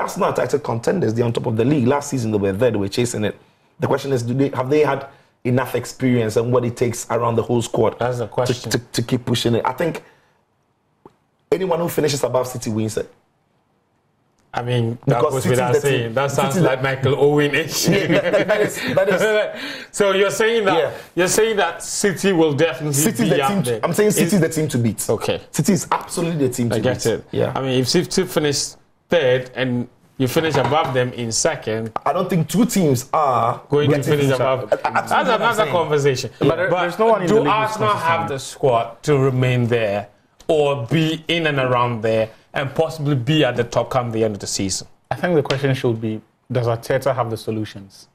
Arsenal are title contenders. They're on top of the league. Last season they were there. They were chasing it. The question is, have they had enough experience and what it takes around the whole squad? That's the question. To keep pushing it. I think anyone who finishes above City wins it. I mean, that goes without saying. That sounds like Michael Owen-ish. that is. So you're saying that City will definitely be up there. I'm saying City is the team to beat. Okay. City is absolutely the team to beat. I get it. Yeah. I mean, if City finish third and you finish above them in second, I don't think two teams are going to finish above. That's another conversation. But there's no one in the league. Do Arsenal have the squad to remain there or be in and around there and possibly be at the top come the end of the season? I think the question should be, does Arteta have the solutions?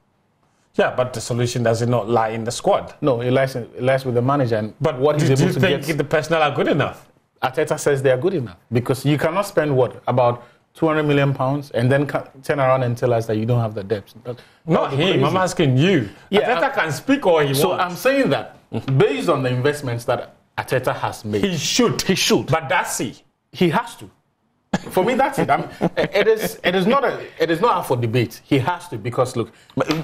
Yeah, but the solution does it not lie in the squad? No, it lies with the manager. But what do you think the personnel are good enough? Arteta says they are good enough because you cannot spend about £200 million and then turn around and tell us that you don't have the depth. Not him. Crazy. I'm asking you. Yeah, Arteta can speak all he wants. So I'm saying that based on the investments that Arteta has made, he should. But does he? He has to. For me, that's it. It is not up for debate. He has to because look.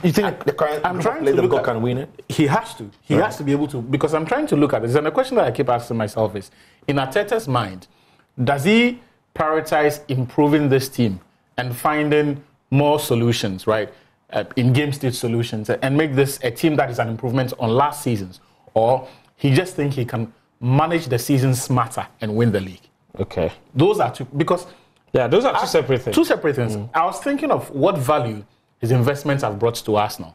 You think the current player can win it? He has to. He has to be able to because I'm trying to look at this, and the question that I keep asking myself is: in Arteta's mind, does he prioritize improving this team and finding more solutions, right? In game state solutions, and make this a team that is an improvement on last season's, or he just think he can manage the season smarter and win the league? Okay. Those are two, because... Yeah, those are two separate things. Two separate things. I was thinking of what value his investments have brought to Arsenal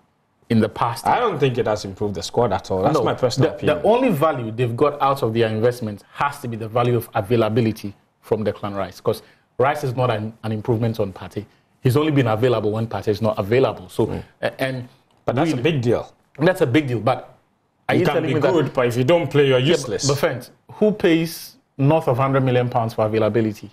in the past. I don't think it has improved the squad at all. That's my personal opinion. The only value they've got out of their investment has to be the value of availability from Declan Rice, because Rice is not an improvement on Partey. He's only been available when Partey is not available. So, but that's a big deal. That's a big deal. But are you can be good, but if you don't play, you're useless. But friends, who pays north of £100 million for availability?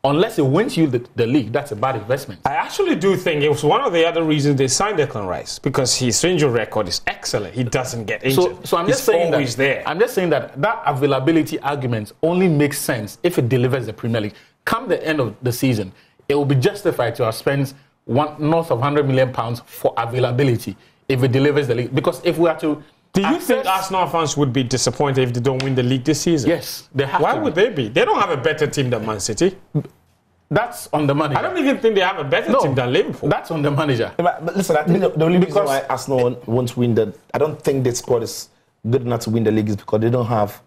Unless it wins you the league, that's a bad investment. I actually do think it was one of the other reasons they signed Declan Rice, because his injury record is excellent. He doesn't get injured. So I'm just saying always there. I'm just saying that availability argument only makes sense if it delivers the Premier League. Come the end of the season, it will be justified to have spent north of £100 million for availability if it delivers the league. Because if we are to... Do you think Arsenal fans would be disappointed if they don't win the league this season? Yes, they have Why would they be? They don't have a better team than Man City. That's on the manager. I don't even think they have a better team than Liverpool. That's on the manager. But listen, I think the only reason why Arsenal won't win I don't think the squad is good enough to win the league is because they don't have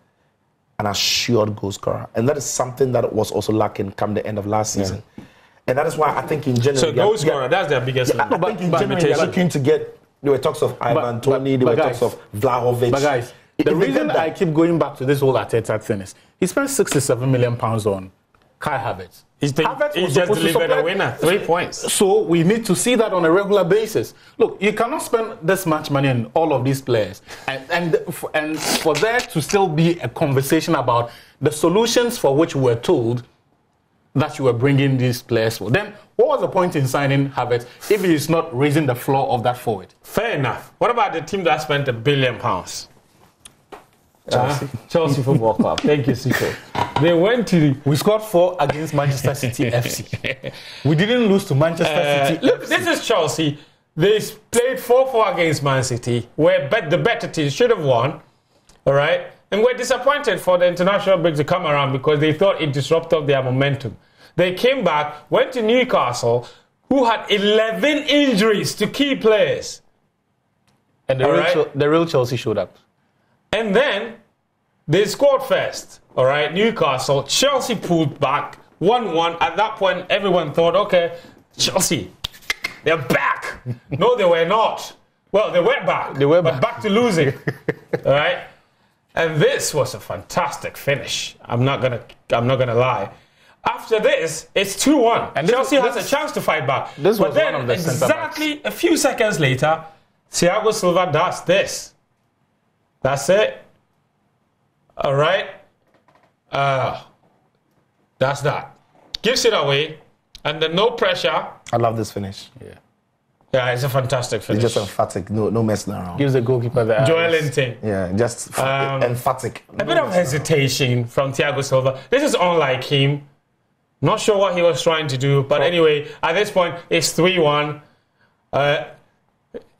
an assured goal scorer. And that is something that was also lacking come the end of last season. Yeah. And that is why I think in general... So goal scorer, that's their biggest I think in general they're looking to get... There were talks of Ivan Toney, there were talks of Vlahovic. But guys, the reason I keep going back to this whole Arteta thing is he spent £67 million on Kai Havertz. He just delivered a winner, 3 points. So we need to see that on a regular basis. Look, you cannot spend this much money on all of these players and for there to still be a conversation about the solutions for which we're told that you were bringing these players for. Then what was the point in signing Havertz if he is not raising the floor of that forward? Fair enough. What about the team that spent £1 billion? Chelsea Football Club. Thank you, Siko. They went to... We scored 4 against Manchester City FC. We didn't lose to Manchester City Look, FC. This is Chelsea. They played 4-4 against Man City, where the better team should have won. All right? And we're disappointed for the international break to come around because they thought it disrupted their momentum. They came back, went to Newcastle, who had 11 injuries to key players. And the real Chelsea showed up. And then they scored first. All right, Newcastle. Chelsea pulled back 1-1. At that point, everyone thought, okay, Chelsea, they're back. No, they were not. Well, they were back. But back to losing. All right? And this was a fantastic finish. I'm not gonna lie. After this, it's 2-1. And Chelsea has a chance to fight back. This was then, one of the exactly a few seconds later, Thiago Silva does this. That's it. All right. That's that. Gives it away. And then no pressure. I love this finish. Yeah, it's a fantastic finish. It's just emphatic. No messing around. Gives the goalkeeper the eyes. Joelinton. Yeah, just emphatic. A bit of hesitation from Thiago Silva. This is unlike him. Not sure what he was trying to do, but anyway, at this point, it's 3-1.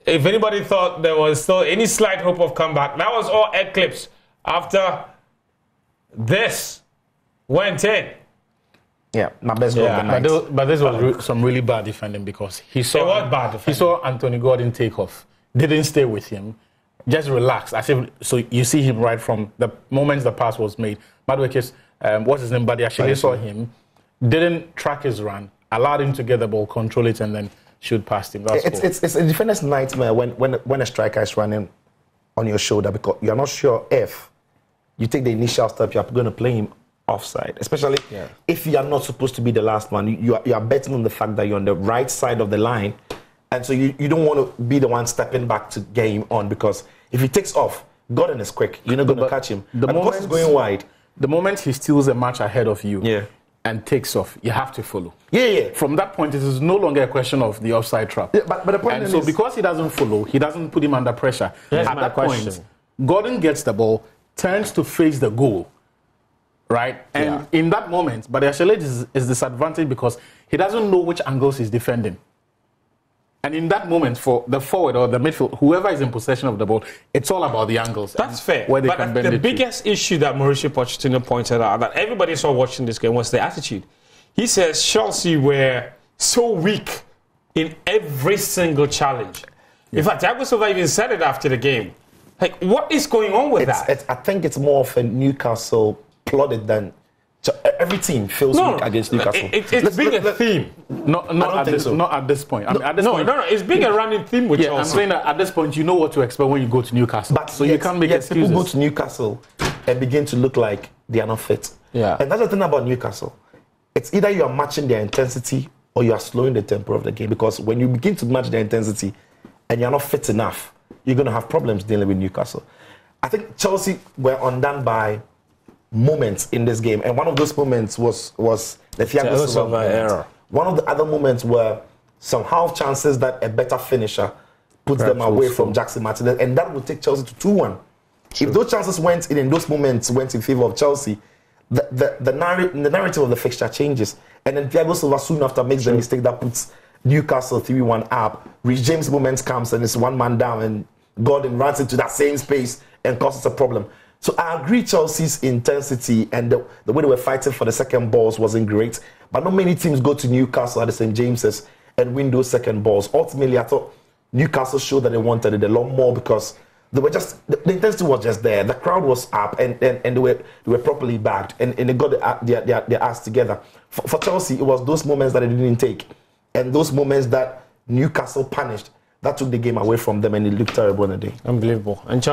If anybody thought there was still any slight hope of comeback, that was all eclipsed after this went in. Yeah, my best goal of the night. But this was some really bad defending because he saw Anthony Gordon take off, didn't stay with him, just relaxed. So you see him right from the moment the pass was made. Madueke's, what's his name? Badiashile saw him, didn't track his run, allowed him to get the ball, control it, and then shoot past him. It's a defender's nightmare when a striker is running on your shoulder because you're not sure if you take the initial step, you're going to play him offside, especially if you are not supposed to be the last one. You are betting on the fact that you're on the right side of the line, and so you don't want to be the one stepping back to get him on because if he takes off, Gordon is quick. You're not going to catch him. Because he's going wide. The moment he steals a match ahead of you and takes off, you have to follow. From that point, it is no longer a question of the offside trap. But the point is, because he doesn't follow, he doesn't put him under pressure. At that point, Gordon gets the ball, turns to face the goal, right? And in that moment, Badiashile is disadvantaged because he doesn't know which angles he's defending. And in that moment, for the forward or the midfield, whoever is in possession of the ball, it's all about the angles. That's fair. But the biggest issue that Mauricio Pochettino pointed out, that everybody saw watching this game, was the attitude. He says Chelsea were so weak in every single challenge. In fact, Thiago Silva even said it after the game. Like, what is going on with that? I think it's more of a Newcastle plotted than every team feels weak against Newcastle. It's being a theme. Not at this point. It's being a running theme with Chelsea. I'm saying that at this point, you know what to expect when you go to Newcastle. But so you can't make excuses. People go to Newcastle and begin to look like they are not fit. Yeah. And that's the thing about Newcastle. It's either you are matching their intensity or you are slowing the tempo of the game. Because when you begin to match their intensity and you're not fit enough, you're going to have problems dealing with Newcastle. I think Chelsea were undone by moments in this game, and one of those moments was the Thiago Silva error. One of the other moments were some half chances that a better finisher puts them away from Jackson Martinez, and that would take Chelsea to 2-1. If those chances went in those moments went in favor of Chelsea, the narrative of the fixture changes, and then Thiago Silva soon after makes the mistake that puts Newcastle 3-1 up. Rich James' moment comes and it's one man down, and Gordon runs into that same space and causes a problem. So I agree Chelsea's intensity and the way they were fighting for the second balls wasn't great. But not many teams go to Newcastle at the St. James's and win those second balls. Ultimately, I thought Newcastle showed that they wanted it a lot more because they were just the intensity was just there. The crowd was up and they were properly backed and they got their ass together. For Chelsea, it was those moments that they didn't take and those moments that Newcastle punished that took the game away from them and it looked terrible on the day. Unbelievable. And